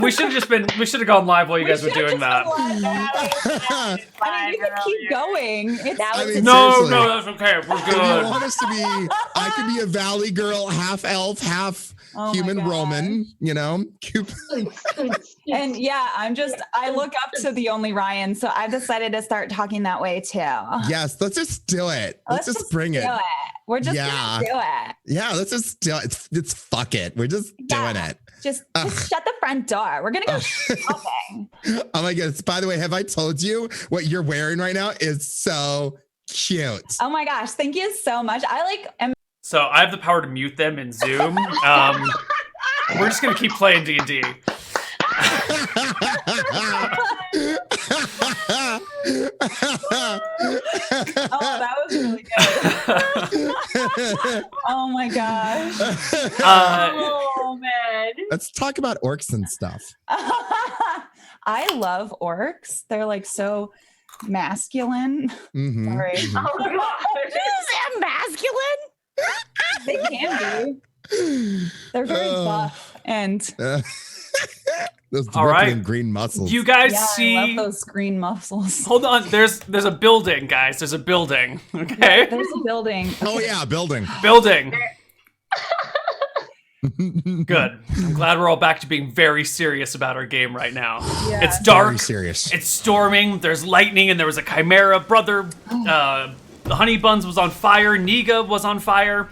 We should have gone live while you guys were doing that. I mean, you can keep going. No, that's okay. We're good. If you want us to be, I could be a valley girl, half elf, half human Roman, you know? And yeah, I look up to TheOnlyRyann, so I've decided to start talking that way too. Yes, let's just do it. Let's just bring it. We're just gonna do it. Yeah, let's just do it. It's fuck it. We're just doing it. Just shut the front door. We're gonna go shopping. Oh my goodness. By the way, have I told you what you're wearing right now is so cute? Oh my gosh, thank you so much. So I have the power to mute them in Zoom. We're just gonna keep playing D&D. Oh, that was really good. Oh my gosh. Oh man. Let's talk about orcs and stuff. I love orcs. They're like so masculine. Mm-hmm. Sorry. Mm-hmm. Oh my god. Is that masculine? They can be. They're very buff and those all right. green muscles. You guys see? I love those green muscles. Hold on. There's a building, guys. There's a building. Okay. Yeah, there's a building. Okay. Oh yeah, building. Good. I'm glad we're all back to being very serious about our game right now. Yeah. It's dark. Very serious. It's storming. There's lightning, and there was a chimera. Brother, the Honey Buns was on fire. Niga was on fire.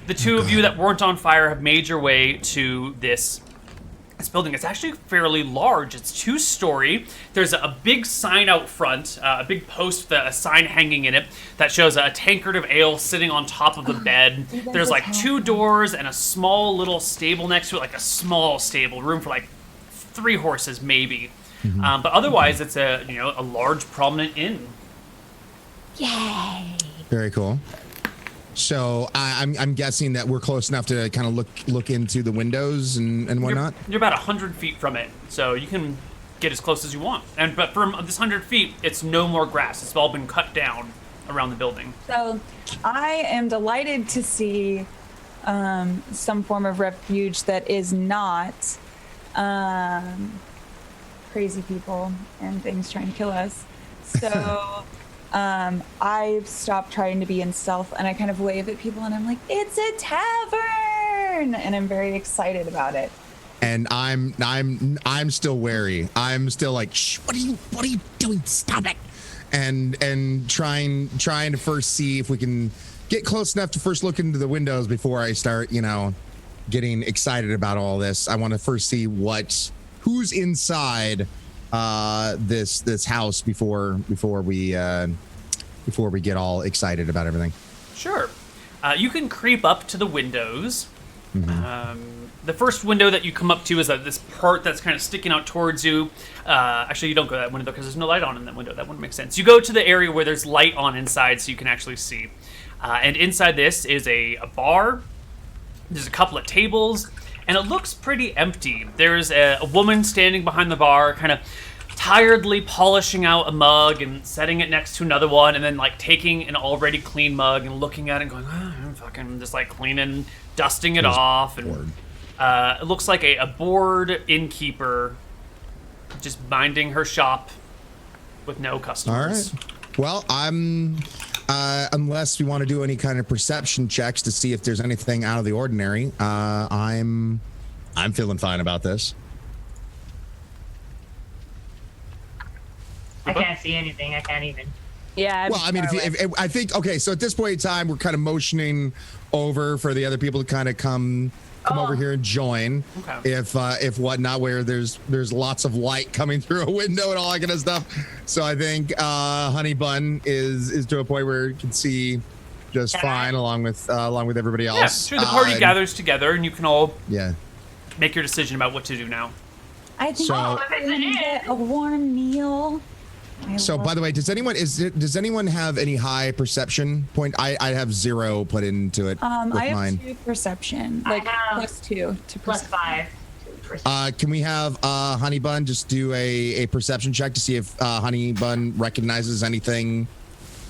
The two of you that weren't on fire have made your way to this building. It's actually fairly large. It's 2-story. There's a big sign out front, a big post, a sign hanging in it that shows a tankard of ale sitting on top of the bed. There's like 2 doors and a small little stable next to it, like a small stable, room for like 3 horses maybe. Mm-hmm. But otherwise, it's a large prominent inn. Yay! Very cool. So I'm guessing that we're close enough to kind of look into the windows and whatnot. You're about 100 feet from it, so you can get as close as you want. But from this 100 feet, it's no more grass. It's all been cut down around the building. So I am delighted to see some form of refuge that is not crazy people and things trying to kill us. So. I've stopped trying to be in stealth, and I kind of wave at people, and I'm like, "It's a tavern," and I'm very excited about it. And I'm still wary. I'm still like, "Shh! What are you doing? Stop it!" And trying to first see if we can get close enough to first look into the windows before I start, getting excited about all this. I want to first see who's inside this house before we get all excited about everything. Sure. You can creep up to the windows. Mm-hmm. The first window that you come up to is this part that's kind of sticking out towards you. Actually, you don't go to that window because there's no light on in that window. That wouldn't make sense. You go to the area where there's light on inside so you can actually see. And inside this is a bar. There's a couple of tables. And it looks pretty empty. There's a woman standing behind the bar, kind of tiredly polishing out a mug and setting it next to another one, and then like taking an already clean mug and looking at it and going, I'm fucking just like cleaning, dusting it off. And it looks like a bored innkeeper just minding her shop with no customers. All right. Well, unless we want to do any kind of perception checks to see if there's anything out of the ordinary, I'm feeling fine about this. I can't see anything. I can't even. Yeah. Well, I mean, if I think, okay, so at this point in time, we're kind of motioning over for the other people to kind of come over here and join. Okay. If whatnot, where there's lots of light coming through a window and all that kind of stuff. So I think Honey Bun is to a point where you can see just fine along with everybody else. Yeah, sure. The party gathers together and you can all make your decision about what to do now. I think I'm gonna get a warm meal. So, by the way, does anyone have any high perception point? I have 0 put into it. I have mine. 2 perception, like +2 to +5. Can we have Honey Bun just do a perception check to see if Honey Bun recognizes anything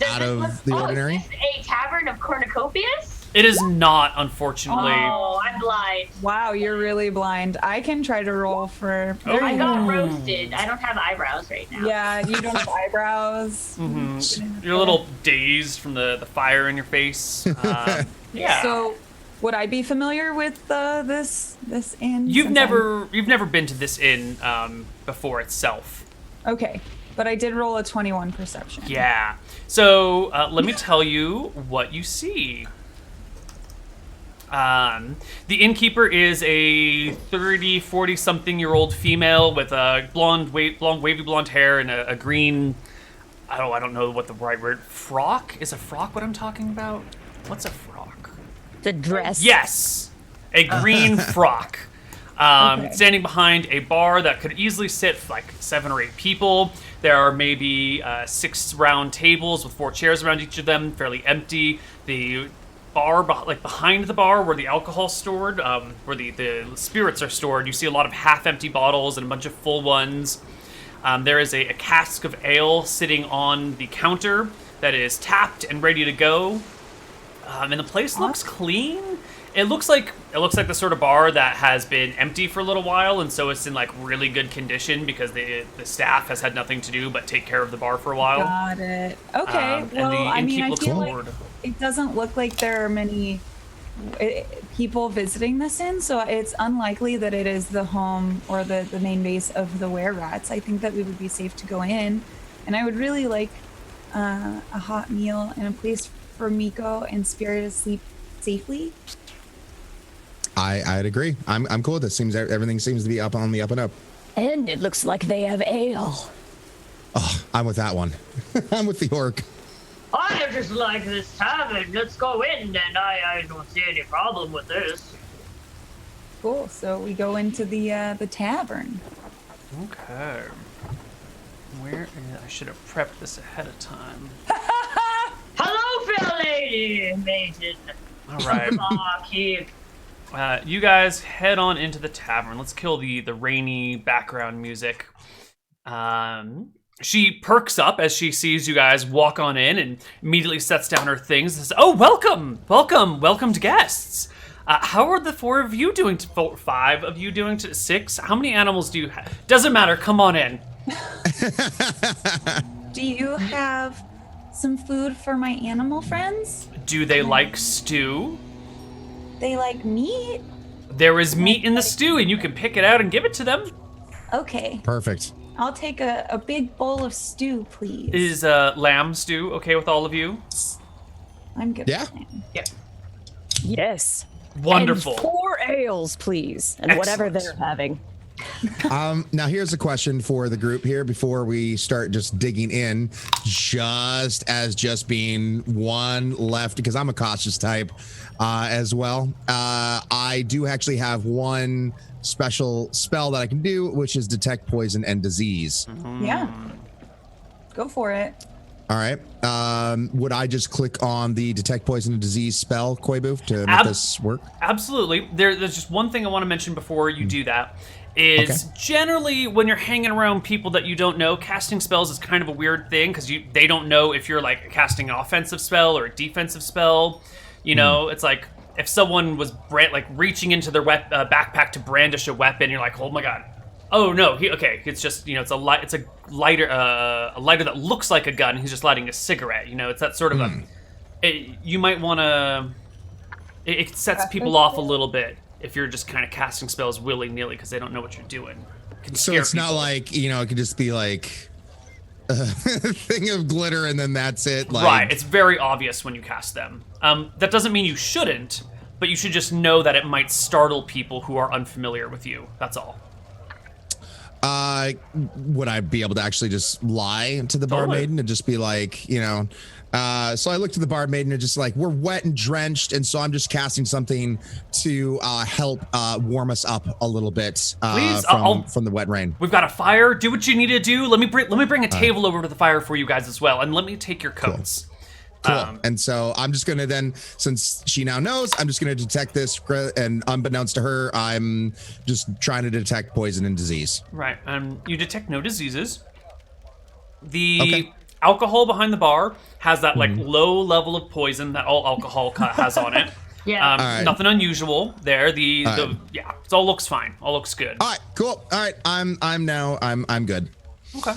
out of the ordinary? Is this a tavern of cornucopias? It is not, unfortunately. Oh, I'm blind. Wow, you're really blind. I can try to roll for. Oh. I got roasted. I don't have eyebrows right now. Yeah, you don't have eyebrows. You're a little dazed from the fire in your face. Yeah. So, would I be familiar with this inn? You've since never been to this inn before itself. Okay, but I did roll a 21 perception. Yeah. So let me tell you what you see. The innkeeper is a 30, 40-something-year-old female with a wavy blonde hair and a green. I don't know what the right word. Frock? Is a frock what I'm talking about? What's a frock? The dress. Yes, a green frock. Okay. Standing behind a bar that could easily sit like 7 or 8 people. There are maybe 6 round tables with 4 chairs around each of them, fairly empty. The bar, behind the bar where the alcohol's stored, where the spirits are stored, you see a lot of half-empty bottles and a bunch of full ones. There is a cask of ale sitting on the counter that is tapped and ready to go. And the place looks clean. It looks like the sort of bar that has been empty for a little while, and so it's in like really good condition because the staff has had nothing to do but take care of the bar for a while. Got it. Okay. And Well, the I mean, innkeep I looks feel bored. like it doesn't look like there are many people visiting this inn, so it's unlikely that it is the home or the main base of the were-rats. I think that we would be safe to go in, and I would really like a hot meal and a place for Miko and Spirit to sleep safely. I'd agree. I'm cool with this. Everything seems to be up on the up and up. And it looks like they have ale. Oh, I'm with that one. I'm with the orc. I just like this tavern. Let's go in, and I don't see any problem with this. Cool. So we go into the tavern. Okay. I should have prepped this ahead of time. Hello, fair lady, maiden. All right. Barkeep. You guys head on into the tavern. Let's kill the rainy background music. She perks up as she sees you guys walk on in and immediately sets down her things and says, "Oh, welcomed guests. How are the 4 of you doing? 5 of you doing? 6? How many animals do you have? Doesn't matter. Come on in." Do you have some food for my animal friends? Do they like stew? They like meat? There is meat in the stew, and you can pick it out and give it to them. Okay. Perfect. I'll take a big bowl of stew, please. Is lamb stew okay with all of you? I'm good. Yeah. with that. Yes. Wonderful. And 4 ales, please. And whatever Excellent. they're having. Now here's a question for the group here before we start just digging in, just being one left, because I'm a cautious type as well. I do actually have one special spell that I can do, which is detect poison and disease. Yeah. Go for it. All right. Would I just click on the detect poison and disease spell, Koibu, to make this work? Absolutely. There's just one thing I want to mention before you do that. Is generally when you're hanging around people that you don't know, casting spells is kind of a weird thing because they don't know if you're like casting an offensive spell or a defensive spell. You know, it's like if someone was reaching into their backpack to brandish a weapon, you're like, oh my god. Oh no, it's just, it's a lighter that looks like a gun. He's just lighting a cigarette. It's that sort of you might want to. It sets people off a little bit if you're just kind of casting spells willy-nilly because they don't know what you're doing. So it's not like, it could just be like a thing of glitter and then that's it. Right, it's very obvious when you cast them. That doesn't mean you shouldn't, but you should just know that it might startle people who are unfamiliar with you. That's all. Would I be able to actually just lie to the bar maiden and just be like, so I looked at the bar maiden and just like, we're wet and drenched, and so I'm just casting something to help warm us up a little bit Please, from the wet rain. We've got a fire. Do what you need to do. Let me bring a table over to the fire for you guys as well, and let me take your coats. Cool. And so I'm just going to then, since she now knows, I'm just going to detect this, and unbeknownst to her, I'm just trying to detect poison and disease. Right. You detect no diseases. The alcohol behind the bar has that low level of poison that all alcohol has on it. Yeah. All right. Nothing unusual there. Yeah, it all looks fine. All looks good. All right, cool. All right, I'm good. Okay.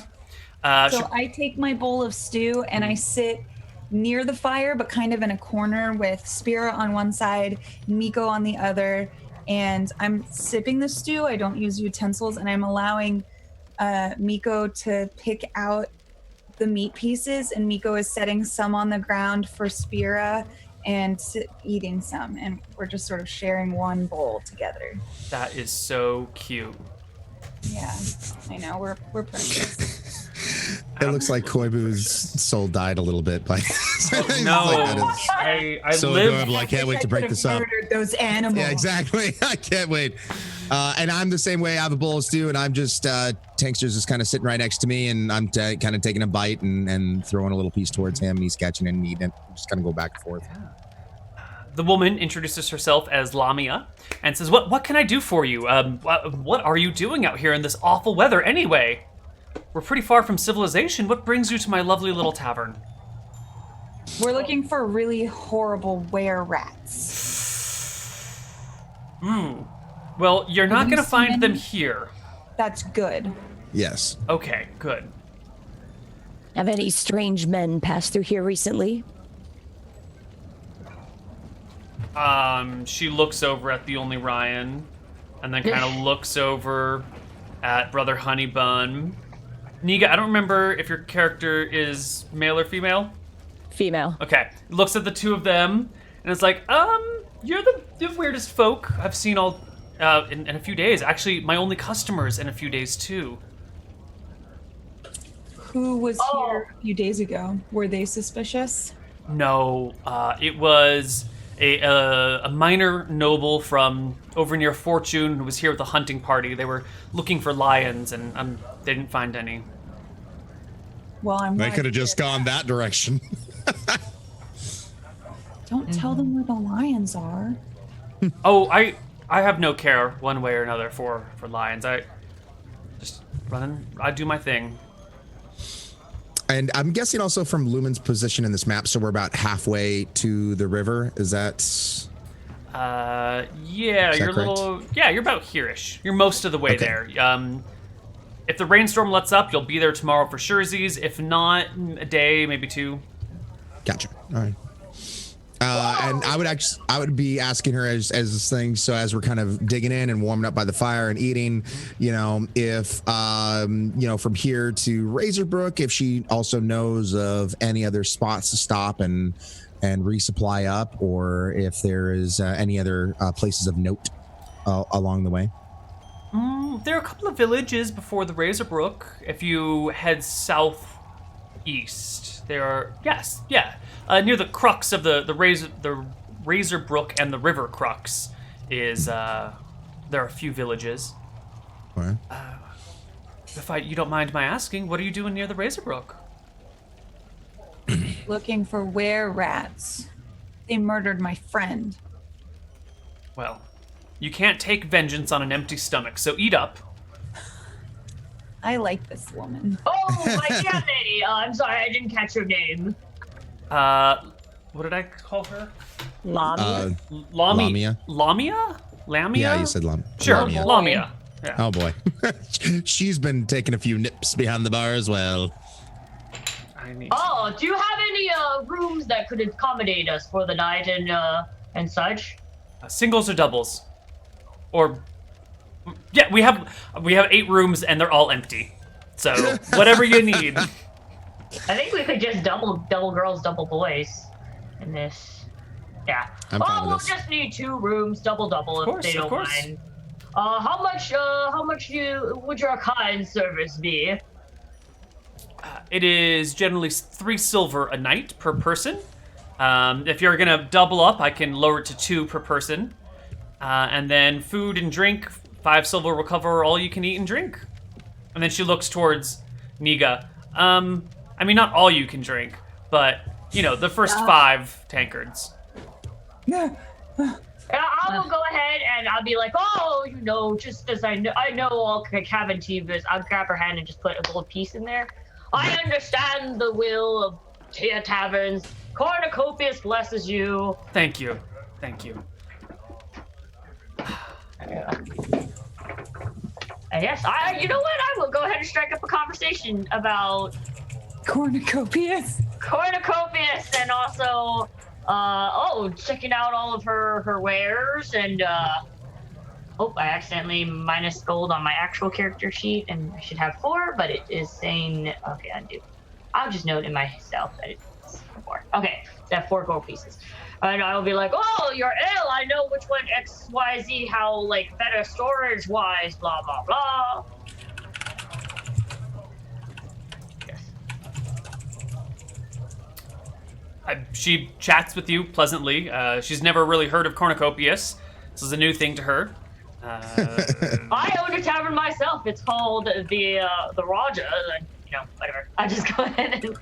So I take my bowl of stew and I sit near the fire, but kind of in a corner with Spira on one side, Miko on the other, and I'm sipping the stew. I don't use utensils, and I'm allowing Miko to pick out the meat pieces, and Miko is setting some on the ground for Spira and eating some, and we're just sort of sharing one bowl together. That is so cute. Yeah, I know, we're precious. It looks like Koibu's soul died a little bit by No, like, I so live. adorable. I can't wait to break this up. Murdered those animals. Yeah, exactly. I can't wait. And I'm the same way. I have a bowl of stew, and I'm just Tankster's just kind of sitting right next to me, and I'm kind of taking a bite and throwing a little piece towards him, and he's catching it and eating it. Just kind of go back and forth. The woman introduces herself as Lamia and says, "What can I do for you? What are you doing out here in this awful weather anyway? We're pretty far from civilization. What brings you to my lovely little tavern?" We're looking for really horrible were-rats. Well, you're not Have you going to find seen them any? here. That's good. Yes. Okay, good. Have any strange men passed through here recently? She looks over at TheOnlyRyann, and then kind of looks over at Brother Honeybun. Niga, I don't remember if your character is male or female. Female. Okay, looks at the two of them, and it's like, you're the weirdest folk I've seen all in a few days. Actually, my only customers in a few days too. Who was here a few days ago? Were they suspicious? No, it was a minor noble from over near Fortune who was here with a hunting party. They were looking for lions, and they didn't find any. Well, I'm They glad could have to just hear gone that direction. Don't tell them where the lions are. Oh, I have no care one way or another for lions. I just I do my thing. And I'm guessing also from Lumen's position in this map, so we're about halfway to the river. Is that? Yeah, Is that you're a little. Yeah, you're about here-ish. You're most of the way there. If the rainstorm lets up, you'll be there tomorrow for surezies. If not, a day, maybe two. Gotcha. All right. And I would be asking her as this thing. So as we're kind of digging in and warming up by the fire and eating, if from here to Razorbrook, if she also knows of any other spots to stop and resupply up, or if there is any other places of note along the way. There are a couple of villages before the Razorbrook. If you head southeast, there are near the crux of the Razorbrook and the river crux is there are a few villages. All right. If you don't mind my asking, what are you doing near the Razorbrook? Looking for were-rats. They murdered my friend. Well, you can't take vengeance on an empty stomach, so eat up. I like this woman. Oh, my cat lady. I'm sorry, I didn't catch your name. What did I call her? Lamia. Lamia. Lamia? Lamia? Yeah, you said Lamia. Sure, Lamia. Lamia. Yeah. Oh boy. She's been taking a few nips behind the bar as well. I need Oh, do you have any rooms that could accommodate us for the night and such? singles or doubles? Or yeah, we have 8 rooms and they're all empty. So whatever you need. I think we could just double girls, double boys in this. Yeah. I'm fine with We'll this. just need 2 rooms, double if they don't mind. How much would your kind service be? It is generally 3 silver a night per person. If you're gonna double up, I can lower it to 2 per person. And then food and drink, 5 silver will cover all you can eat and drink. And then she looks towards Niga. I mean, not all you can drink, but the first 5 tankards. I will go ahead and I'll be like, just as I know all cabin TVs, I'll grab her hand and just put a little piece in there. I understand the will of Taverns. Cornucopius blesses you. Thank you. Thank you. I guess you know what? I will go ahead and strike up a conversation about Cornucopias. cornucopias and also, checking out all of her wares and, I accidentally minus gold on my actual character sheet and I should have 4, but it is saying, okay, undo. I'll just note in myself that it's 4. Okay, so I have 4 gold pieces. And I'll be like, oh, you're ill. I know which one X, Y, Z, how, like, better storage-wise, blah, blah, blah. Yes. She chats with you pleasantly. She's never really heard of cornucopias. This is a new thing to her. I own a tavern myself. It's called the Raja. And, whatever. I just go ahead and...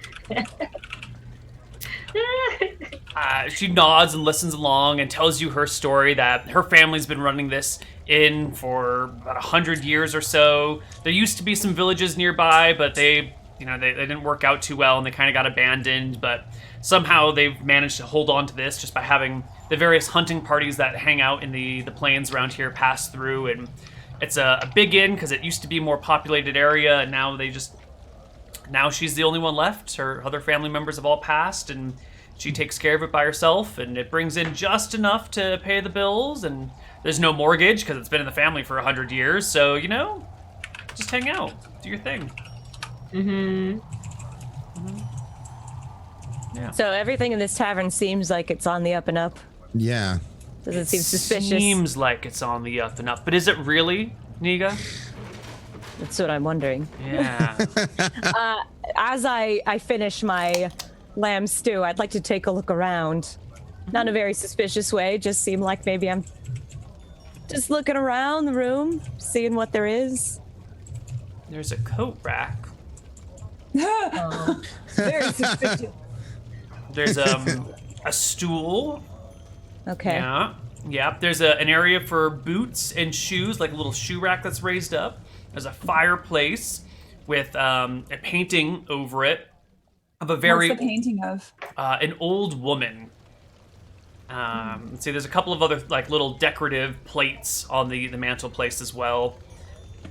She nods and listens along and tells you her story that her family's been running this inn for about 100 years or so. There used to be some villages nearby, but they didn't work out too well and they kind of got abandoned. But somehow they've managed to hold on to this just by having the various hunting parties that hang out in the plains around here pass through. And it's a big inn because it used to be a more populated area, and now she's the only one left. Her other family members have all passed, and she takes care of it by herself, and it brings in just enough to pay the bills, and there's no mortgage because it's been in the family for 100 years, so, just hang out, do your thing. Mm-hmm. Yeah. So everything in this tavern seems like it's on the up and up. Yeah. Doesn't seem suspicious. Seems like it's on the up and up, but is it really, Niga? That's what I'm wondering. Yeah. As I finish my lamb stew, I'd like to take a look around. Not in a very suspicious way, just seem like maybe I'm just looking around the room, seeing what there is. There's a coat rack. Very suspicious. There's a stool. Okay. Yeah. There's an area for boots and shoes, like a little shoe rack that's raised up. There's a fireplace with a painting over it of a very... What's the painting of? an old woman. Let's see, there's a couple of other like little decorative plates on the mantelpiece as well.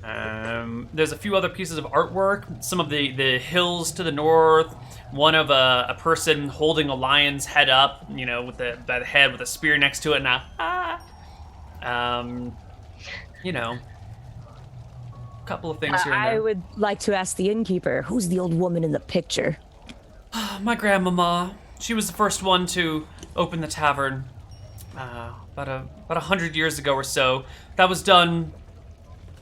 There's a few other pieces of artwork. Some of the hills to the north. One of a person holding a lion's head up, with by the head with a spear next to it. Couple of things here and there. I would like to ask the innkeeper, who's the old woman in the picture? My grandmama. She was the first one to open the tavern about 100 years ago or so. That was done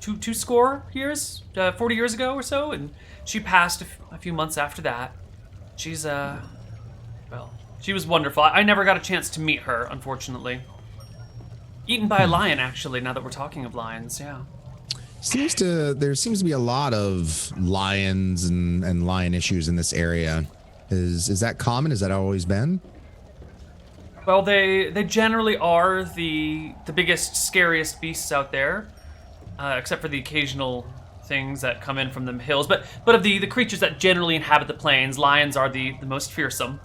two score years, 40 years ago or so, and she passed a few months after that. She's she was wonderful. I never got a chance to meet her, unfortunately. Eaten by a lion, actually. Now that we're talking of lions, yeah. There seems to be a lot of lions and lion issues in this area. Is that common? Has that always been? Well, they generally are the biggest, scariest beasts out there, except for the occasional things that come in from the hills. But of the creatures that generally inhabit the plains, lions are the most fearsome.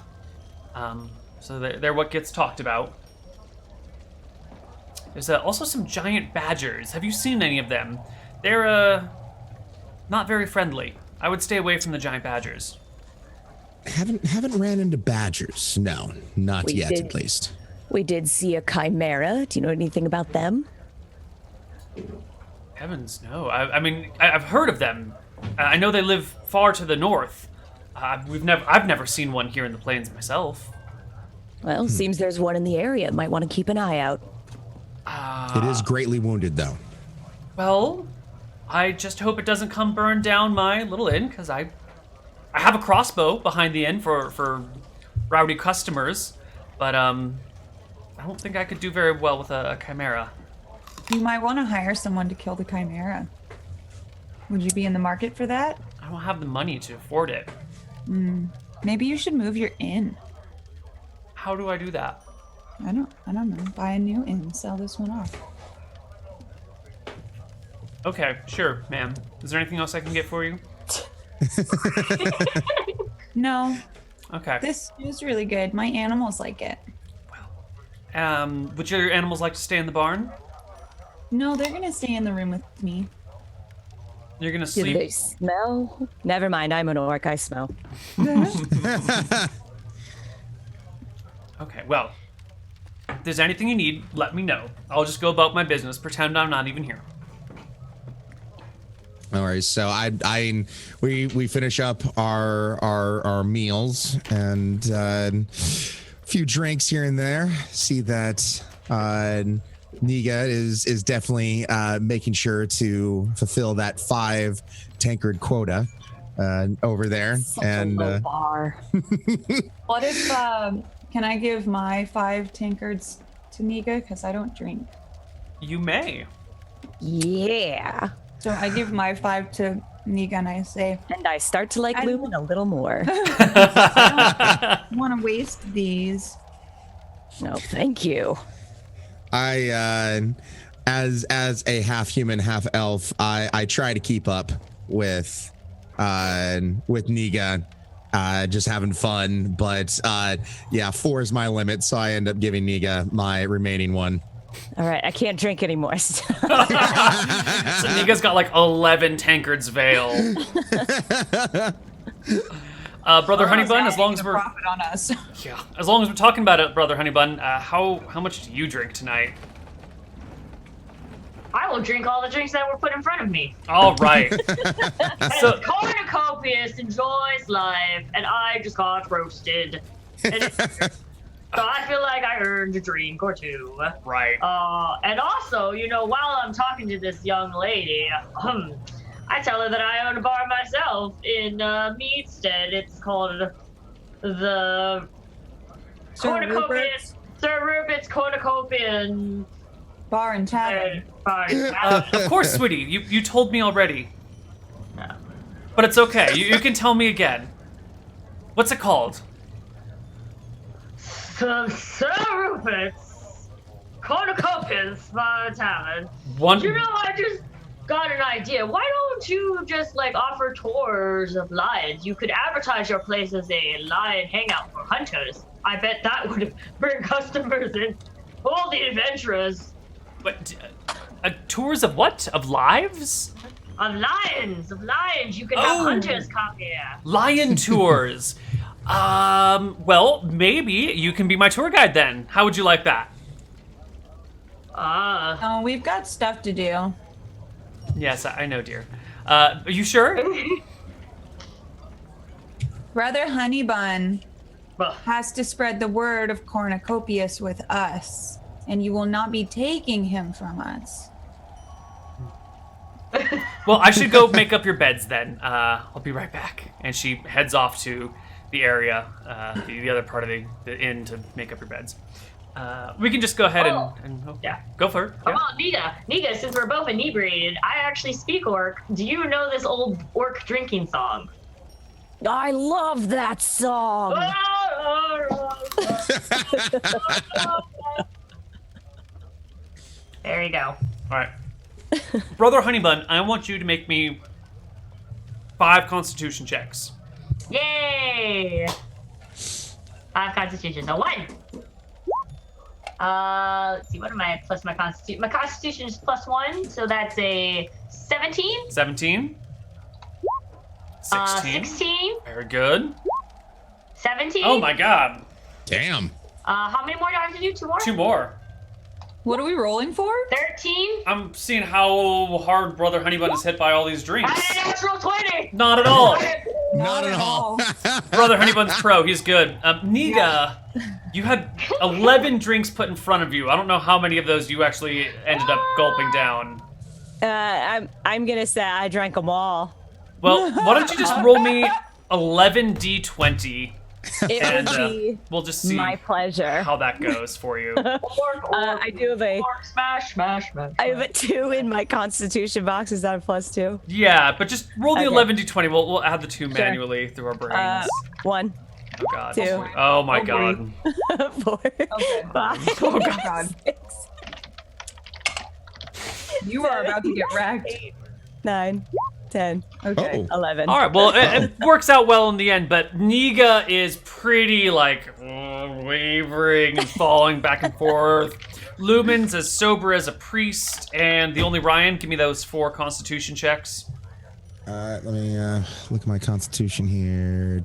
So they're what gets talked about. There's also some giant badgers. Have you seen any of them? They're not very friendly. I would stay away from the giant badgers. Haven't ran into badgers. No, not yet, at least. We did see a chimera. Do you know anything about them? Heavens, no. I mean, I've heard of them. I know they live far to the north. I've never seen one here in the plains myself. Well, seems there's one in the area. Might want to keep an eye out. It is greatly wounded, though. Well, I just hope it doesn't come burn down my little inn, because I have a crossbow behind the inn for rowdy customers, but I don't think I could do very well with a chimera. You might want to hire someone to kill the chimera. Would you be in the market for that? I don't have the money to afford it. Maybe you should move your inn. How do I do that? I don't know. Buy a new inn, sell this one off. Okay, sure, ma'am. Is there anything else I can get for you? No. Okay. This is really good. My animals like it. Would your animals like to stay in the barn? No, they're gonna stay in the room with me. You're gonna Do sleep. they smell? Never mind, I'm an orc, I smell. Okay, well, if there's anything you need, let me know. I'll just go about my business, pretend I'm not even here. All right, so we finish up our meals and a few drinks here and there. See that Niga is definitely making sure to fulfill that 5 tankard quota over there. Such and a low bar. What if can I give my 5 tankards to Niga because I don't drink? You may. Yeah. So I give my 5 to Niga and I say, And I start to like I- Lumen a little more. I want to waste these. No, thank you. I as a half human, half elf, I try to keep up with Niga, just having fun. But yeah, 4 is my limit, so I end up giving Niga my remaining one. All right, I can't drink anymore. So Niga's got like 11 tankards veil. Brother Honeybun, as long as we're profit on us. as long as we're talking about it, Brother Honeybun, how much do you drink tonight? I will drink all the drinks that were put in front of me. All right. So- And Cornucopius enjoys life, and I just got roasted. And so I feel like I earned a drink or 2. Right. And also, while I'm talking to this young lady, I tell her that I own a bar myself in Meadstead. It's called the Cornucopius, Sir Rupert's Cornucopian Bar and tavern. Bar. Of course, sweetie. You told me already. But it's okay. You can tell me again. What's it called? Sir Rupert's Cornucopias Bar and Tavern. One. I just got an idea. Why don't you just offer tours of lions? You could advertise your place as a lion hangout for hunters. I bet that would bring customers in. All the adventurers. But, tours of what? Of lives? Of lions. You can have hunters come here. Lion tours. Well, maybe you can be my tour guide then. How would you like that? Oh, we've got stuff to do. Yes, I know, dear. Are you sure? Brother Honeybun Well, has to spread the word of Cornucopius with us, and you will not be taking him from us. Well, I should go make up your beds then. I'll be right back. And she heads off to the area, the other part of the inn to make up your beds. We can just go ahead and yeah. Go for it. Come Yeah. on, Niga, since we're both inebriated, I actually speak orc. Do you know this old orc drinking song? I love that song. There you go. All right. Brother Honeybun, I want you to make me 5 constitution checks. Yay! 5 constitution. So 1. Let's see, what am I plus my constitution? My constitution is +1, so that's a 17. 17. 16. 16. Very good. 17. Oh my god. Damn. How many more do I have to do? 2 more? 2 more. What are we rolling for? 13. I'm seeing how hard Brother Honeybun is hit by all these drinks. I had a natural 20. Not at all. Not at all. Brother Honeybun's pro. He's good. Niga, you had 11 drinks put in front of you. I don't know how many of those you actually ended up gulping down. I'm gonna say I drank them all. Well, why don't you just roll me 11d20, It and would be we'll just see my pleasure. how that goes for you. I do have a Orc, smash. I have a 2 in my constitution box. Is that a +2? Yeah, but just roll the Okay. 11d20. We'll add the 2 manually through our brains. 1, Oh god. 2. Oh my god. 4, 5, Oh god. 6, You are about to get wrecked. 9, 10, Okay. Oh. 11. All right. Well, it works out well in the end, but Niga is pretty like wavering and falling back and forth. Lumen's as sober as a priest, and TheOnlyRyann, give me those 4 Constitution checks. Let me look at my Constitution here.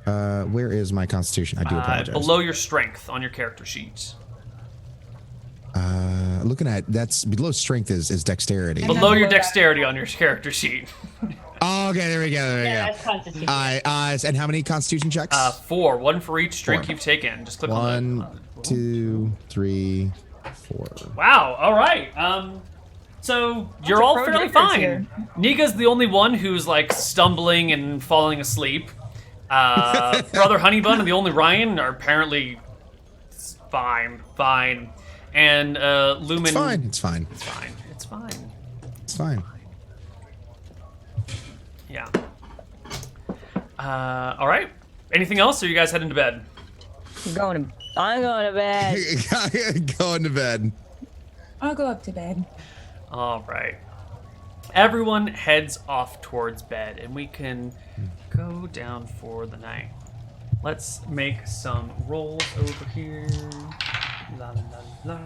Where is my Constitution? I do apologize. Below your strength on your character sheet. Looking at that's below strength is dexterity. Below your dexterity on your character sheet. Oh, okay, there we go. There we Yeah, go. that's Constitution. And how many Constitution checks? 4, 1 for each drink 4. you've taken. Just click on that. 1, 2, 3, 4. Wow. All right. So you're all fairly projectors fine. here. Nika's the only one who's like stumbling and falling asleep. Brother Honeybun and TheOnlyRyann are apparently fine. And Lumen. It's fine. It's fine. It's fine. Yeah. All right. Anything else? Or are you guys heading to bed? I'm going to bed. Going to bed. I'll go up to bed. All right. Everyone heads off towards bed, and we can go down for the night. Let's make some rolls over here. La la la.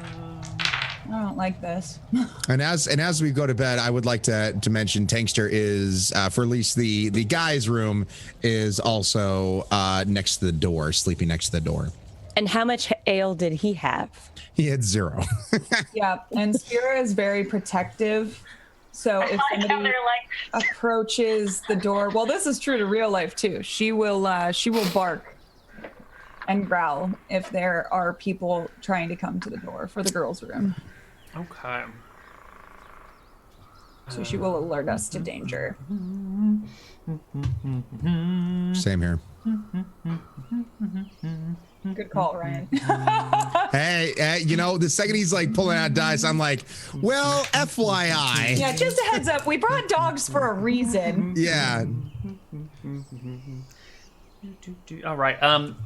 I don't like this. And as we go to bed, I would like to mention Tankster is for at least the guy's room is also next to the door, sleeping next to the door. And how much ale did he have? He had 0. Yeah, and Cira is very protective. So if I like how somebody they're like, approaches the door, well, this is true to real life too. She will bark and growl if there are people trying to come to the door for the girls' room. Okay. So she will alert us to danger. Same here. Good call, Ryan. Hey, the second he's like pulling out dice, I'm like, well, FYI. Yeah, just a heads up. We brought dogs for a reason. Yeah. All right.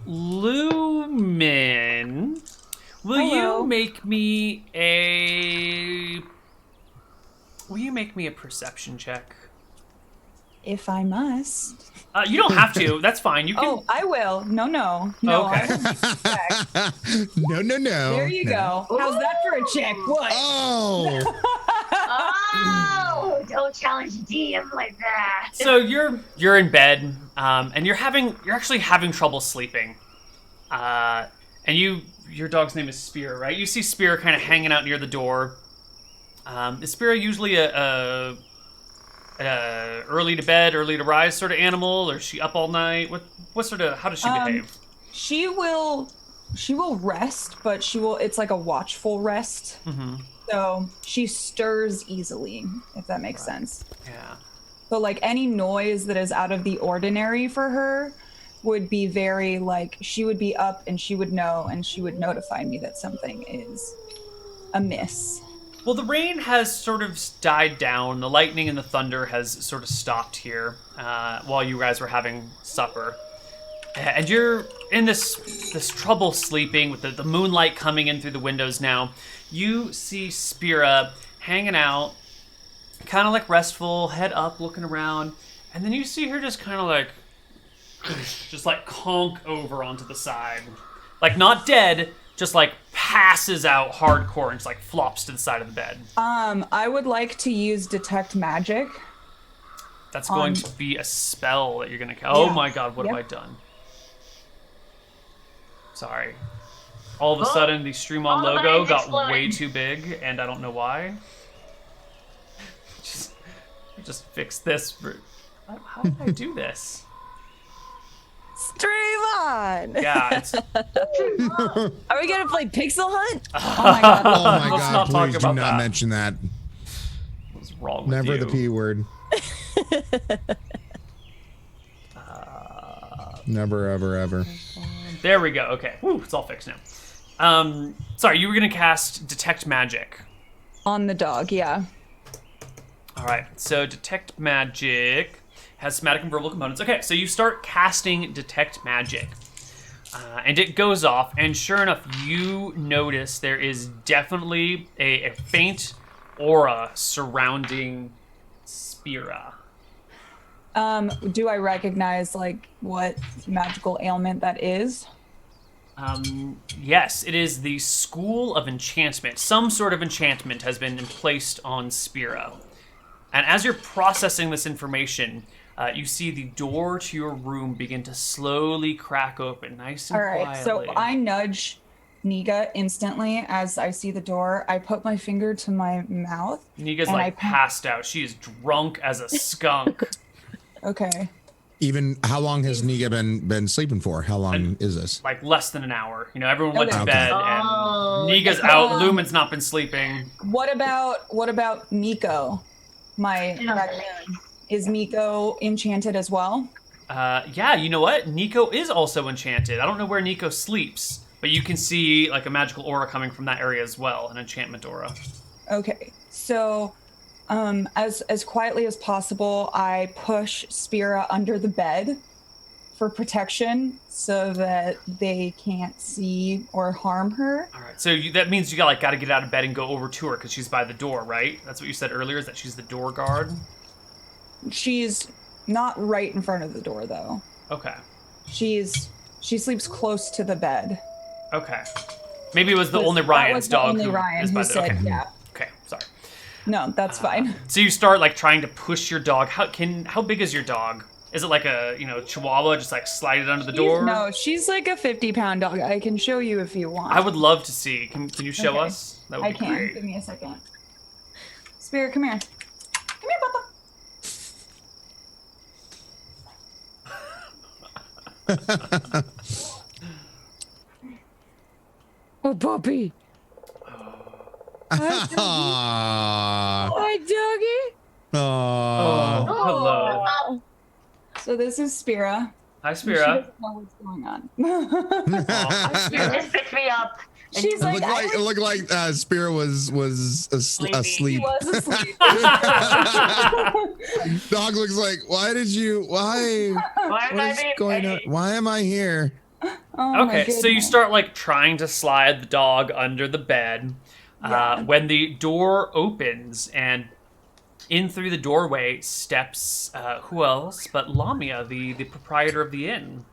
Lumen, will Hello. you make me a perception check? If I must. You don't have to. That's fine. You can. Oh, I will. No. Okay. I will check. No. There you go. How's that for a check? What? Oh. oh, don't challenge the DM like that. So you're in bed, and you're actually having trouble sleeping, and your dog's name is Spear, right? You see Spear kind of hanging out near the door. Is Spear usually a early to bed, early to rise sort of animal, or is she up all night? What sort of, how does she behave? She will rest, but it's like a watchful rest. Mm-hmm. So she stirs easily, if that makes sense. Yeah. But like any noise that is out of the ordinary for her would be very like, she would be up and she would know and she would notify me that something is amiss. Well, the rain has sort of died down. The lightning and the thunder has sort of stopped here while you guys were having supper. And you're in this trouble sleeping with the moonlight coming in through the windows now. You see Spira hanging out, kind of like restful, head up, looking around. And then you see her just kind of like, just like conk over onto the side. Like not dead, just like passes out hardcore and just like flops to the side of the bed. I would like to use detect magic. That's going to be a spell that you're going to... Oh Yeah. my god, what Yep. have I done? Sorry. All of a sudden, the Stream On All the logo lights got exploded. way too big, and I don't know why. Just fix this. How did I do this? Stream on! Yeah, it's... Are we gonna play Pixel Hunt? Oh my god. Oh my Let's God! not talk Please do about not that. mention that. What's wrong with Never you? the P word. Never, ever, ever. There we go. Okay. Woo, it's all fixed now. Sorry, you were going to cast Detect Magic. On the dog, yeah. All right, so Detect Magic has somatic and verbal components. Okay, so you start casting Detect Magic, and it goes off, and sure enough, you notice there is definitely a faint aura surrounding Spira. Do I recognize like what magical ailment that is? Yes, it is the School of Enchantment. Some sort of enchantment has been placed on Cira. And as you're processing this information, you see the door to your room begin to slowly crack open, nice and All right, quietly. so I nudge Niga instantly as I see the door. I put my finger to my mouth. Niga's and like passed out. She is drunk as a skunk. Okay. Even how long has Niga been sleeping for? How long is this? Like less than an hour. You know, everyone went to Okay. bed Oh, and Niga's out. Lumen's not been sleeping. What about Miko? My raccoon. Is Miko enchanted as well? Yeah, you know what? Nico is also enchanted. I don't know where Nico sleeps, but you can see like a magical aura coming from that area as well, an enchantment aura. Okay. So, as quietly as possible, I push Spira under the bed for protection so that they can't see or harm her. All right, so that means you got to get out of bed and go over to her because she's by the door, right? That's what you said earlier, is that she's the door guard? She's not right in front of the door though. Okay. She sleeps close to the bed. Okay. Maybe it was the only That Ryan's was the dog only who Ryan is by who the said okay. yeah. Okay, sorry. No, that's fine. So you start like trying to push your dog. How big is your dog? Is it like a, Chihuahua, just like slide it under the door? No, she's like a 50-pound dog. I can show you if you want. I would love to see. Can you show Okay. us? That would I be can. great. Give me a second. Spirit, come here. Come here, Papa. Oh, puppy. Aww. Hi, doggy. Aww. Hello. So this is Spira. Hi, She Spira. doesn't know what's going on. Just pick me up. She's like, It looked like Spira was Sleepy. she asleep. was asleep. Dog looks like, why? Why am What I is being going on? paid? Why am I here? Oh my Okay, so you goodness. start like trying to slide the dog under the bed. Yeah. When the door opens and in through the doorway steps who else but Lamia, the proprietor of the inn.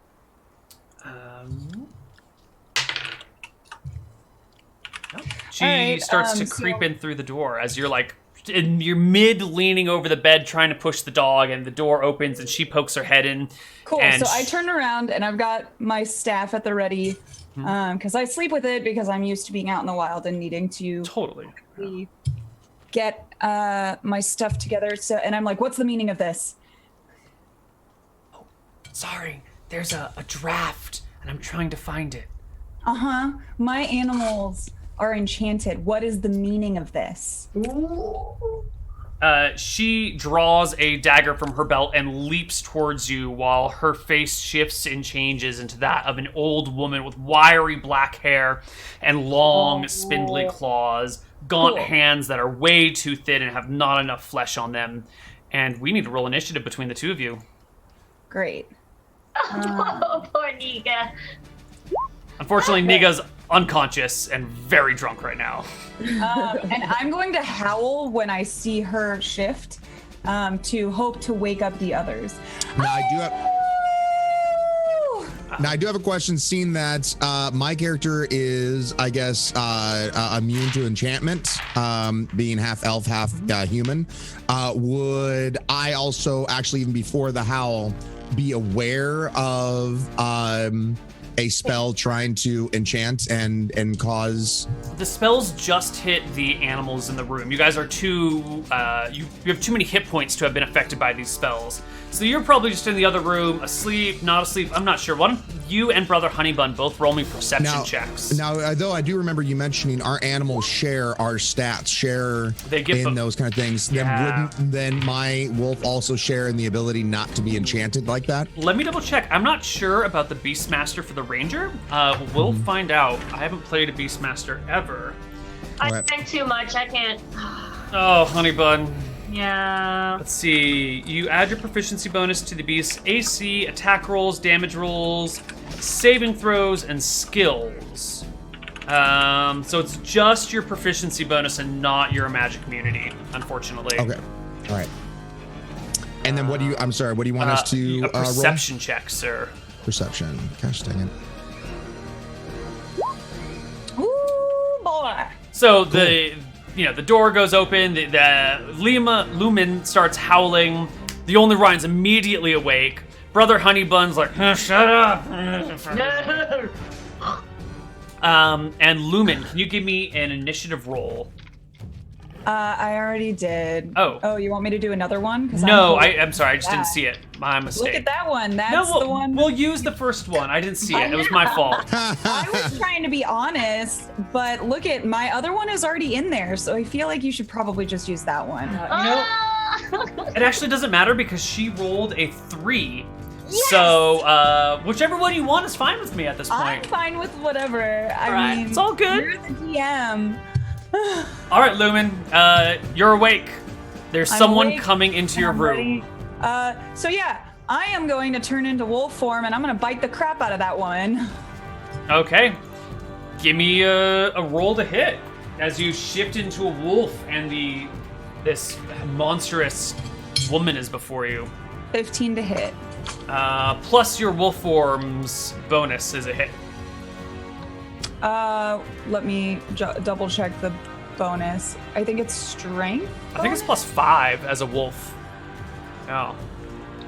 She All right, starts to so- creep in through the door as you're like you're mid leaning over the bed trying to push the dog, and the door opens and she pokes her head in. Cool. And So I turn around and I've got my staff at the ready because I sleep with it because I'm used to being out in the wild and needing to Totally. get my stuff together. So, and I'm like, what's the meaning of this? Sorry, there's a draft, and I'm trying to find it. Uh-huh. My animals are enchanted. What is the meaning of this? She draws a dagger from her belt and leaps towards you while her face shifts and changes into that of an old woman with wiry black hair and long, spindly claws, gaunt Cool. hands that are way too thin and have not enough flesh on them. And we need to roll initiative between the two of you. Great. Oh, poor Nika. Unfortunately, Niga's unconscious and very drunk right now. And I'm going to howl when I see her shift to hope to wake up the others. Now I do have a question. Seeing that my character is, I guess, immune to enchantment, being half elf, half human, would I also actually, even before the howl, be aware of a spell trying to enchant and cause? The spells just hit the animals in the room. You guys are too, you have too many hit points to have been affected by these spells. So you're probably just in the other room, asleep, not asleep, I'm not sure. Why don't you and Brother Honeybun both roll me perception checks? Now, though, I do remember you mentioning our animals share our stats, They give in them- those kind of things. Yeah. Then my wolf also share in the ability not to be enchanted like that? Let me double check. I'm not sure about the Beastmaster for the Ranger. We'll find out. I haven't played a Beastmaster ever. I Okay. drank too much. I can't. Oh, Honeybun. Yeah. Let's see. You add your proficiency bonus to the beast's AC, attack rolls, damage rolls, saving throws, and skills. So it's just your proficiency bonus and not your magic immunity, unfortunately. Okay. All right. And then what do you? I'm sorry. What do you want us to a perception check, sir. roll? Perception. Gosh dang it. Ooh, boy. So the door goes open. The Lumen starts howling. The TheOnlyRyann's immediately awake. Brother Honeybun's like, shut up. And Lumen, can you give me an initiative roll? I already did. Oh, you want me to do another one? No, I'm sorry. I just didn't see it. My mistake. Look at that one. That's No, the one. we'll use the first one. I didn't see it. It was my fault. I was trying to be honest, but look at my other one is already in there, so I feel like you should probably just use that one. It actually doesn't matter because she rolled a 3. Yes! So, whichever one you want is fine with me at this point. I'm fine with whatever. I mean, it's all good. You're the DM. All right, Lumen, you're awake. There's someone awake, coming into your room. So yeah, I am going to turn into wolf form, and I'm going to bite the crap out of that woman. Okay. Give me a roll to hit as you shift into a wolf and this monstrous woman is before you. 15 to hit. Plus your wolf form's bonus is a hit. Let me double check the bonus. I think it's strength. I think it's +5 as a wolf. Oh.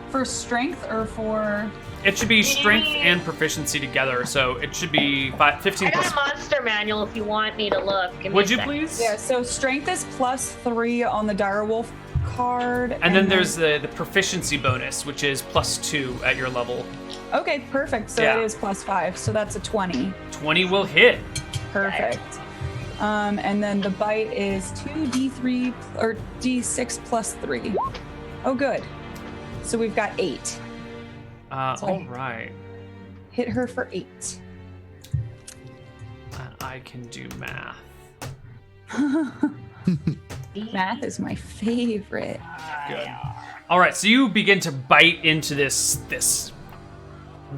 For strength or for? It should be strength and proficiency together, so it should be 15 I got plus. a monster manual if you want me to look. Give me Would a you second. please? Yeah, so strength is +3 on the direwolf card. And then there's the proficiency bonus, which is +2 at your level. Okay, perfect. So Yeah. it is +5, so that's a 20. 20 will hit. Perfect. And then the bite is 2d3 or d6 +3. Oh, good. So we've got 8. All right. Hit her for 8. I can do math. Math is my favorite. Good. All right, so you begin to bite into this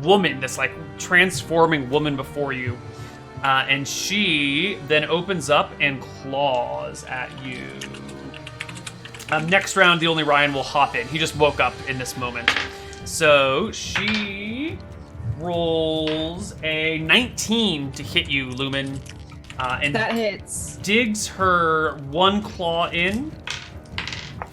woman, this like transforming woman before you, and she then opens up and claws at you. Next round, the TheOnlyRyann will hop in. He just woke up in this moment, so she rolls a 19 to hit you, Lumen, and That hits. digs her one claw in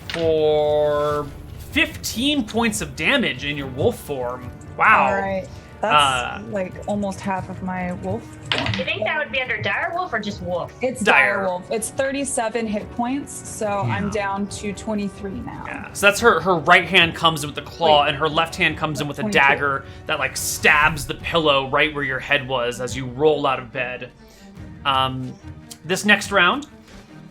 for 15 points of damage in your wolf form. Wow. All right. That's like almost half of my wolf form. Do you think that would be under direwolf or just wolf? It's Dire. direwolf. It's 37 hit points, so I'm down to 23 now. Yeah, so that's her right hand comes in with the claw, Wait. and her left hand comes in with a 22. dagger that like stabs the pillow right where your head was as you roll out of bed. This next round,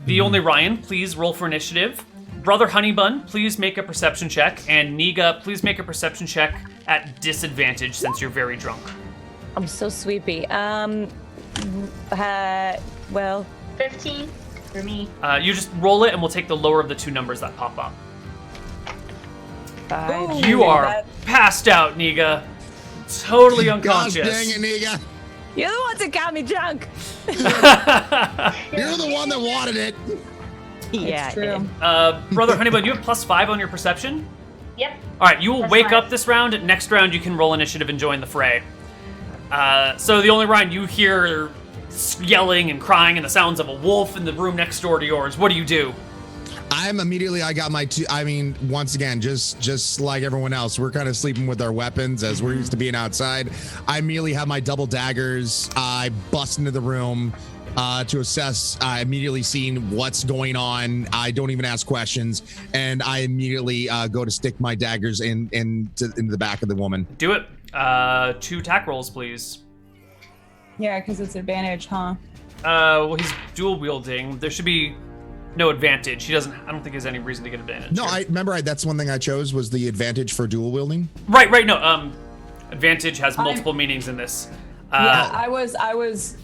the TheOnlyRyann, please roll for initiative. Brother Honeybun, please make a perception check, and Niga, please make a perception check at disadvantage since you're very drunk. I'm so sleepy. Well, 15 for me. You just roll it, and we'll take the lower of the two numbers that pop up. 5. Ooh, You are that- passed out, Niga. Totally Gosh unconscious. dang it, Niga. You're the ones that got me drunk. You're the one that wanted it. Yeah, I true. did. Brother Honeybun, you have +5 on your perception? Yep. All right, you will That's wake fine. up this round. Next round, you can roll initiative and join the fray. So the TheOnlyRyann, you hear yelling and crying and the sounds of a wolf in the room next door to yours. What do you do? I got my two. I mean, once again, just like everyone else, we're kind of sleeping with our weapons as we're used to being outside. I immediately have my double daggers. I bust into the room to assess. I immediately seen what's going on. I don't even ask questions, and I immediately go to stick my daggers into the back of the woman. Do it. 2 attack rolls, please. Yeah, because it's advantage, huh? Well, he's dual wielding. There should be no advantage. I don't think he has any reason to get advantage. No, here. I remember. That's one thing I chose was the advantage for dual wielding. Right. No. Advantage has multiple meanings in this. Yeah, I was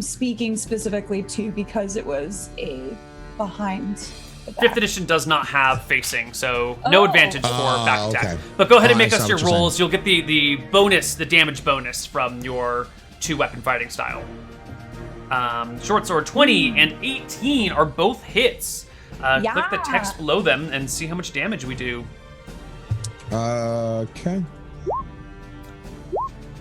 speaking specifically to because it was a behind the back. 5th edition does not have facing, so no Oh. advantage for back attack. Okay. But go ahead and I make saw us what your you're saying. rolls. You'll get the bonus, the damage bonus from your 2 weapon fighting style. Short sword 20 and 18 are both hits. Click the text below them and see how much damage we do. Okay.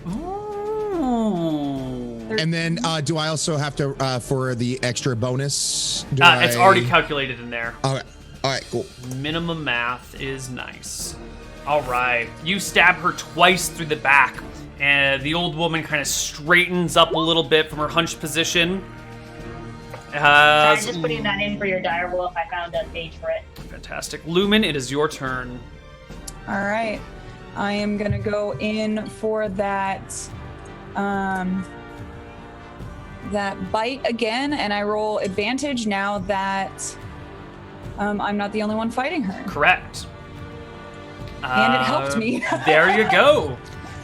Ooh. And then do I also have to for the extra bonus? It's already calculated in there. Okay. All right, cool. Minimum math is nice. All right. You stab her twice through the back, and the old woman kind of straightens up a little bit from her hunched position. Sorry, just putting that in for your direwolf. I found a page for it. Fantastic. Lumen, it is your turn. All right. I am going to go in for that that bite again, and I roll advantage now that I'm not the only one fighting her. Correct. And it helped me. There you go.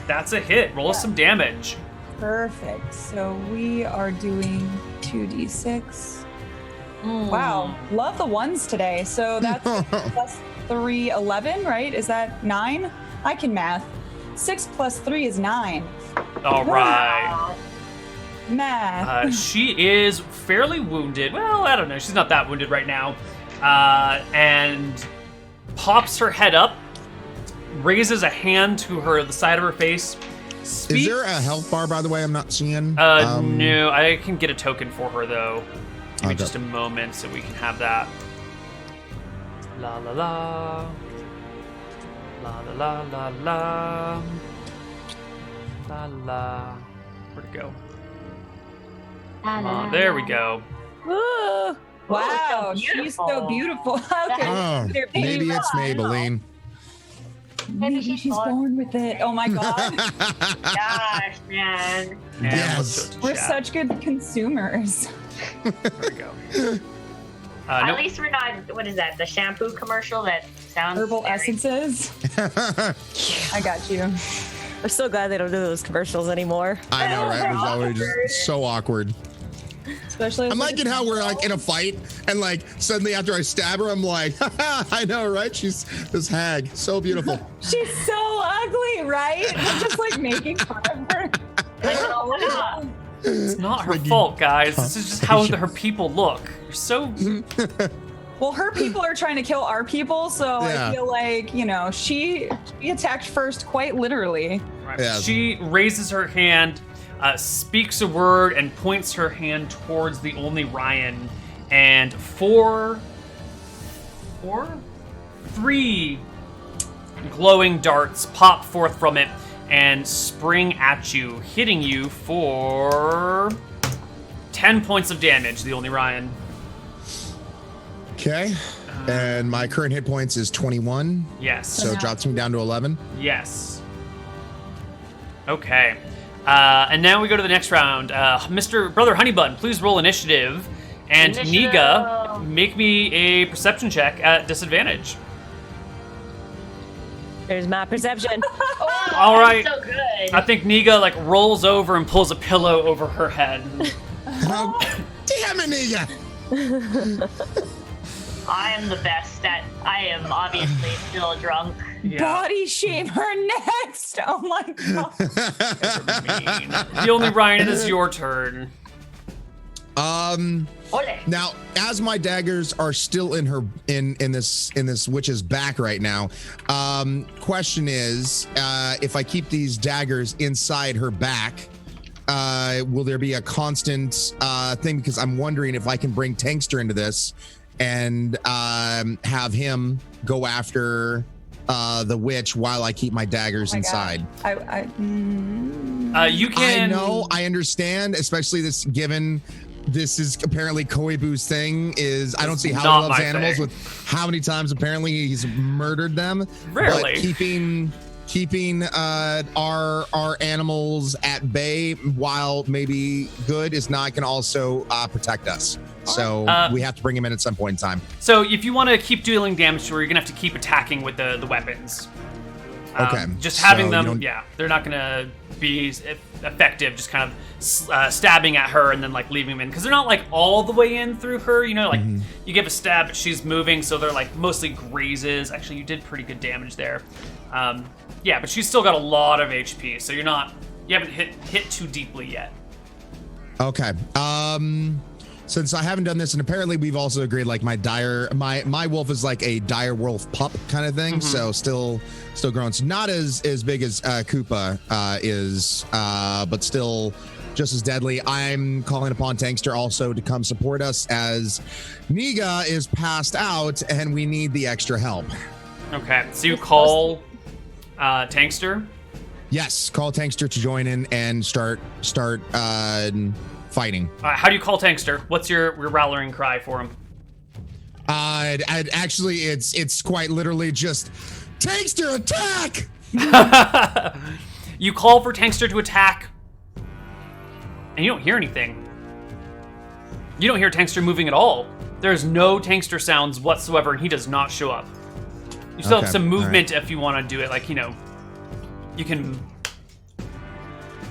That's a hit. Roll some damage. Perfect. So we are doing 2d6. Wow. Love the ones today. So that's plus 3, 11, right? Is that 9? I can math. 6 plus 3 is 9. All right. Math. She is fairly wounded. Well, I don't know. She's not that wounded right now. And pops her head up, raises a hand to the side of her face. Is there a health bar, by the way, I'm not seeing? No, I can get a token for her, though. Give me Okay. just a moment so we can have that. La la la. La la la la la. La la. Where'd it go? Come on, there we go. Ooh. Wow, so she's so beautiful. Okay. Oh, maybe it's Maybelline. Maybe she's born with it. Oh my god. Gosh, man. And Yes. let's go to We're chat. such good consumers. There we go. At Nope. least we're not. What is that? The shampoo commercial that sounds Herbal very- essences. I got you. I'm so glad they don't do those commercials anymore. I know, right? It was always just so awkward. Especially I'm liking how we're like in a fight, and like suddenly after I stab her, I'm like, I know, right? She's this hag, so beautiful. she's so ugly, right? I'm just like making fun of her. I don't know, yeah. It's not her Like you- fault, guys. This is just how her people look. You're so. Well, her people are trying to kill our people, so Yeah. I feel like, you know, she attacked first, quite literally. Yeah. She raises her hand, speaks a word, and points her hand towards the OnlyRyann, and three glowing darts pop forth from it and spring at you, hitting you for 10 points of damage, the OnlyRyann. Okay. And my current hit points is 21, Yes. so it drops me down to 11. Yes. Okay. And now we go to the next round. Mr. Brother Honeybun, please roll initiative. And Initiative. Niga, make me a perception check at disadvantage. There's my perception. Oh, All right. So good. I think Niga like rolls over and pulls a pillow over her head. Oh, damn it, Niga! I am the best at. I am obviously still drunk. Yeah. Body shame her next. Oh my god. Mean. The OnlyRyann, it is your turn. Ole. Now, as my daggers are still in her in this witch's back right now, question is, if I keep these daggers inside her back, will there be a constant thing? Because I'm wondering if I can bring Tankster into this and have him go after the witch while I keep my daggers Oh my inside. God. You can. I know, I understand, especially this given this is apparently Koibu's thing. Is I don't see how not he loves my animals thing. with how many times apparently he's murdered them. Rarely. But keeping our animals at bay while maybe good is not going to also protect us. So we have to bring him in at some point in time. So if you want to keep dealing damage to her, you're gonna have to keep attacking with the weapons. Okay, Just having so you them, don't- yeah, they're not gonna be effective. Just kind of stabbing at her and then like leaving them in, because they're not like all the way in through her. You know, like you give a stab, but she's moving, so they're like mostly grazes. Actually, you did pretty good damage there. Yeah, but she's still got a lot of HP, so you haven't hit too deeply yet. Okay. since I haven't done this, and apparently we've also agreed, like my wolf is like a dire wolf pup kind of thing, so still growing. So not as big as Koopa is, but still just as deadly. I'm calling upon Tankster also to come support us as Niga is passed out and we need the extra help. Okay, so you call Tankster? Yes, call Tankster to join in and start fighting. How do you call Tankster? What's your rallying cry for him? Actually, it's quite literally just Tankster attack. You call for Tankster to attack, and you don't hear anything. You don't hear Tankster moving at all. There's no Tankster sounds whatsoever, and he does not show up. You still have some movement if you want to do it, like, you know, you can.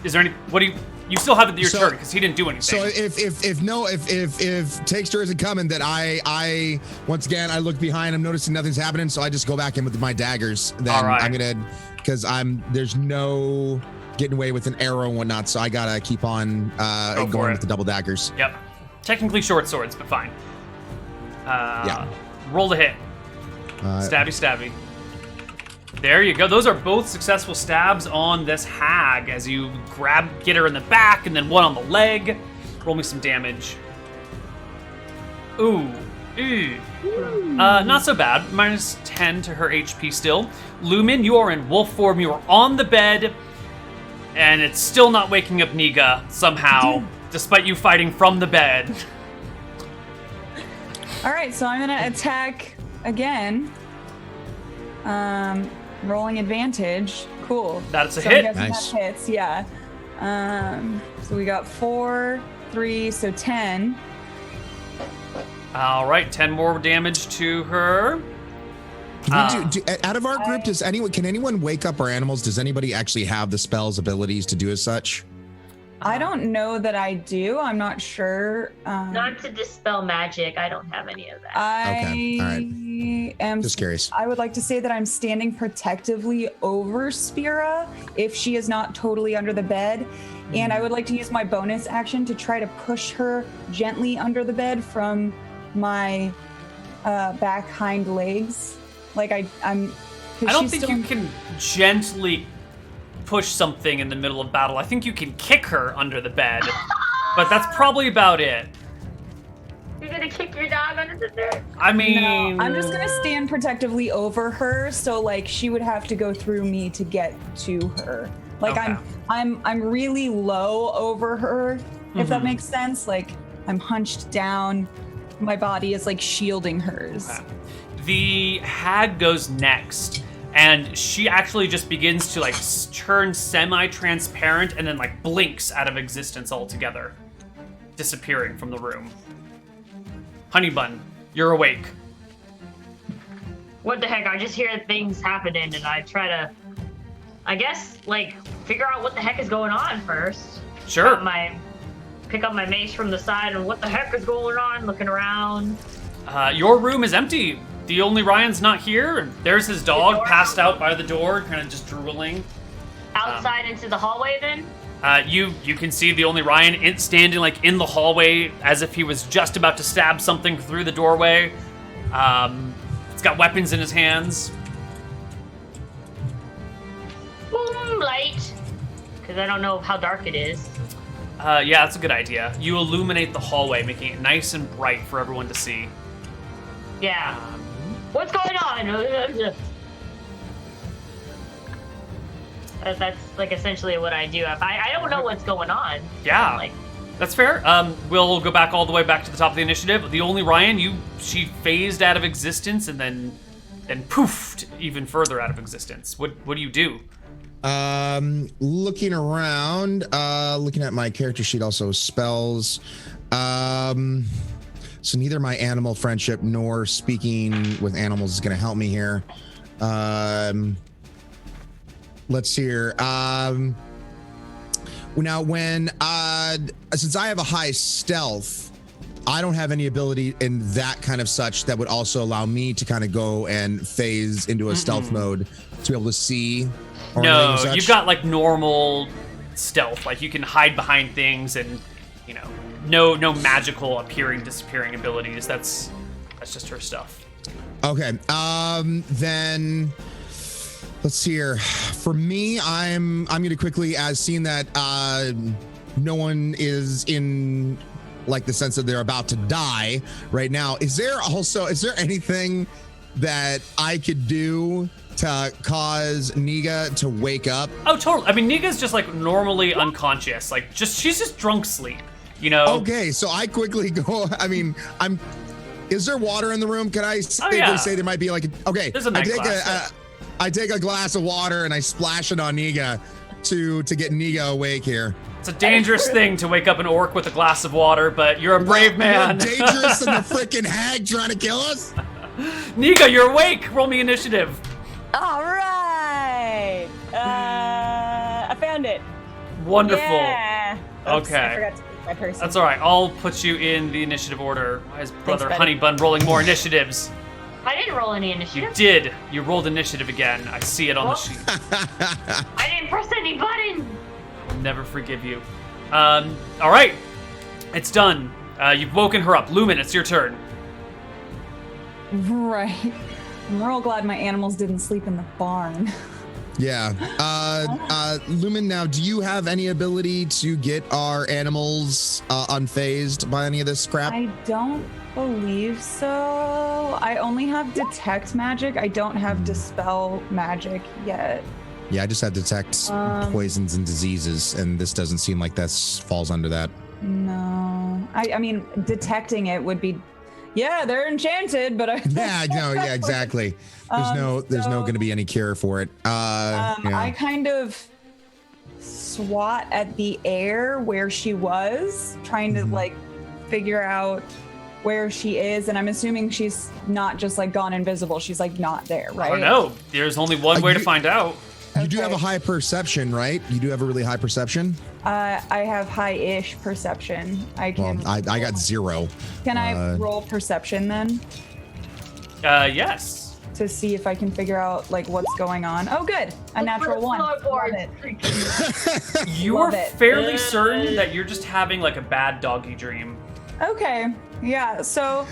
Is there any? What do you? You still have your turn because he didn't do anything. So if Tankster isn't coming, then I once again I look behind. I'm noticing nothing's happening, so I just go back in with my daggers. Then all right. I'm gonna because there's no getting away with an arrow and whatnot, so I gotta keep on going with the double daggers. Yep. Technically short swords, but fine. Yeah. Roll to hit. Stabby. There you go. Those are both successful stabs on this hag as you get her in the back and then one on the leg. Roll me some damage. Ooh. Not so bad. -10 to her HP still. Lumen, you are in wolf form. You are on the bed, and it's still not waking up Niga somehow, despite you fighting from the bed. All right, so I'm gonna attack again. Rolling advantage. Cool. That's a so hit. Nice. That hits, yeah. So we got 4, 3, so 10. All right, 10 more damage to her. Out of our group, can anyone wake up our animals? Does anybody actually have the spells abilities to do as such? I don't know that I do. I'm not sure. Not to dispel magic. I don't have any of that. Okay, all right. Am Just curious. I would like to say that I'm standing protectively over Cira if she is not totally under the bed. And I would like to use my bonus action to try to push her gently under the bed from my back hind legs. Like I don't think you can gently push something in the middle of battle. I think you can kick her under the bed, but that's probably about it. You're gonna kick your dog under the bed? I mean, no, I'm just gonna stand protectively over her, so like she would have to go through me to get to her. Like Okay. I'm really low over her, if that makes sense. Like I'm hunched down, my body is like shielding hers. Okay. The hag goes next, and she actually just begins to like turn semi-transparent and then like blinks out of existence altogether, disappearing from the room. Honeybun, you're awake. What the heck? I just hear things happening and I try to, I guess, like, figure out what the heck is going on first. Sure. Pick up my mace from the side and what the heck is going on, looking around. Your room is empty. TheOnlyRyann's not here, and there's his dog passed out by the door, kind of just drooling. Outside into the hallway then? You can see TheOnlyRyann standing like in the hallway as if he was just about to stab something through the doorway. He's got weapons in his hands. Boom, light. Because I don't know how dark it is. Yeah, that's a good idea. You illuminate the hallway, making it nice and bright for everyone to see. Yeah. What's going on? That's like essentially what I do. If I don't know what's going on. Yeah, Like, that's fair. We'll go back all the way back to the top of the initiative. TheOnlyRyann, she phased out of existence and then poofed even further out of existence. What do you do? Looking around, looking at my character sheet, also spells. So neither my animal friendship nor speaking with animals is going to help me here. Let's see here. Now, since I have a high stealth, I don't have any ability in that kind of such that would also allow me to kind of go and phase into a stealth mode to be able to see. Or anything No, such. you've got like normal stealth. Like you can hide behind things and, no magical appearing, disappearing abilities. That's just her stuff. Okay. Then let's see here. For me, I'm gonna quickly, as seeing that no one is in like the sense that they're about to die right now. Is there anything that I could do to cause Niga to wake up? Oh, totally. I mean, Niga's just like normally unconscious. Like she's just drunk sleep, you know? Okay, so I quickly go, I mean, is there water in the room? Can I safely say there might be like, okay, there's a night glass. I take a glass of water and I splash it on Niga to get Niga awake here. It's a dangerous thing to wake up an orc with a glass of water, but you're a brave man. More dangerous than the freaking hag trying to kill us? Niga, you're awake. Roll me initiative. All right. I found it. Wonderful. Yeah. Oops, Okay. I forgot to pick my person. That's all right. I'll put you in the initiative order. His brother buddy. Honey Bun rolling more initiatives. I didn't roll any You initiative. did. You rolled initiative again. I see it on the Oh. sheet. I didn't press any buttons. I'll never forgive you. All right. It's done. You've woken her up. Lumen, it's your turn. Right. I'm real glad my animals didn't sleep in the barn. Yeah. Lumen, now, do you have any ability to get our animals unfazed by any of this crap? I don't believe so. I only have detect magic. I don't have dispel magic yet. Yeah, I just have detect poisons and diseases, and this doesn't seem like that falls under that. No. I mean, detecting it would be, yeah, they're enchanted, but I. Yeah, no, yeah, exactly. There's no going to be any cure for it. Yeah. I kind of swat at the air where she was, trying to like figure out where she is, and I'm assuming she's not just like gone invisible. She's like not there, right? I don't know. There's only one way to find out. You do have a high perception, right? You do have a really high perception? I have high-ish perception. I Well, can. I got 0. Can I roll perception then Yes. to see if I can figure out like what's going on? Oh, good, a natural one. Love it. You're Love it. fairly certain that you're just having like a bad doggy dream. Okay, yeah. So,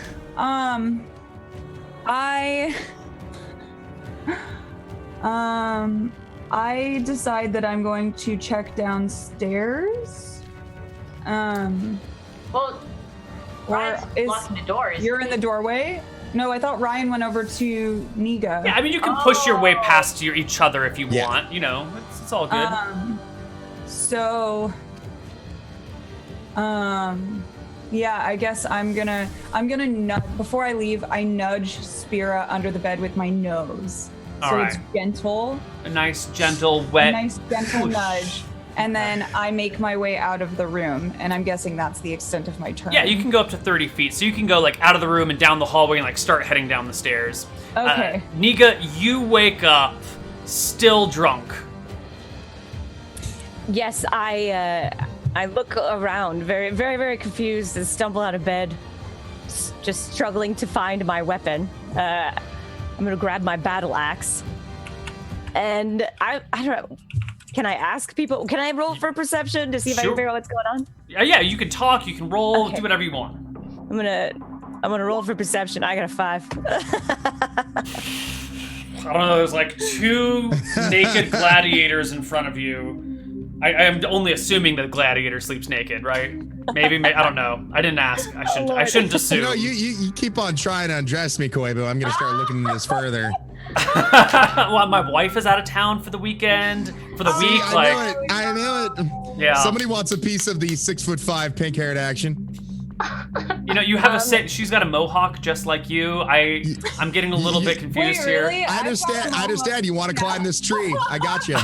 I decide that I'm going to check downstairs. Well, Ryan's blocking the doors. You're in the doorway? No, I thought Ryan went over to Niga. Yeah, I mean, you can push your way past each other if you Yeah. want. You know, it's all good. Yeah, I guess I'm gonna before I leave, I nudge Cira under the bed with my nose. All So right. it's gentle. A nice, gentle, wet. Nice gentle push. nudge. And then I make my way out of the room, and I'm guessing that's the extent of my turn. Yeah, you can go up to 30 feet. So you can go like out of the room and down the hallway and like start heading down the stairs. Okay. Niga, you wake up still drunk. Yes, I look around, very, very, very confused, and stumble out of bed, just struggling to find my weapon. I'm gonna grab my battle axe, and I don't know. Can I ask people? Can I roll for perception to see if I can Sure. figure out what's going on? Yeah, you can talk, you can roll, Okay. do whatever you want. I'm gonna roll for perception. I got a 5. I don't know, there's like 2 naked gladiators in front of you. I am only assuming that the gladiator sleeps naked, right? Maybe, I don't know. I didn't ask. I shouldn't assume. You know, you keep on trying to undress me, Koibu. I'm going to start looking into this further. Well, my wife is out of town for the weekend, for the week. I knew it. Yeah. Somebody wants a piece of the 6'5" pink-haired action. You know, you have she's got a mohawk just like you. I'm getting a little bit confused Wait, here. really? I understand. I understand. You want to climb this tree. I got you.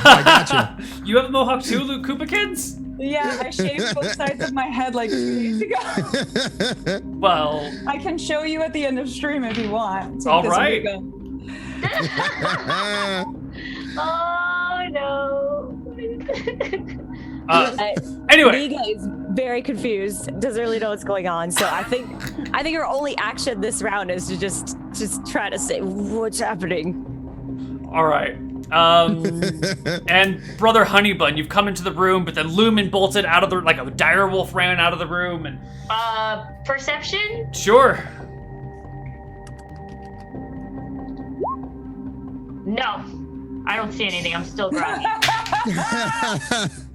You have a mohawk too, Luke Kupakins? Yeah, I shaved both sides of my head like 2 days ago. Well, I can show you at the end of stream if you want. Take All this right. wig off. Oh no. anyway. Niga is very confused. Doesn't really know what's going on. So I think her only action this round is to just try to say what's happening. All right. And Brother Honeybun, you've come into the room, but then Lumen bolted out of the, like a dire wolf ran out of the room, and Perception? sure. No. I don't see anything. I'm still groggy.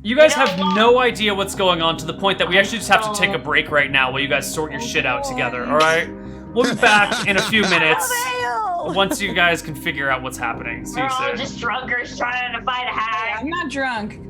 You guys You know have what? no idea what's going on, to the point that we actually just have to take a break right now while you guys sort your shit out together, alright? We'll be back in a few minutes once you guys can figure out what's happening. See We're you all soon. just drunkers trying to fight a hag. I'm not drunk.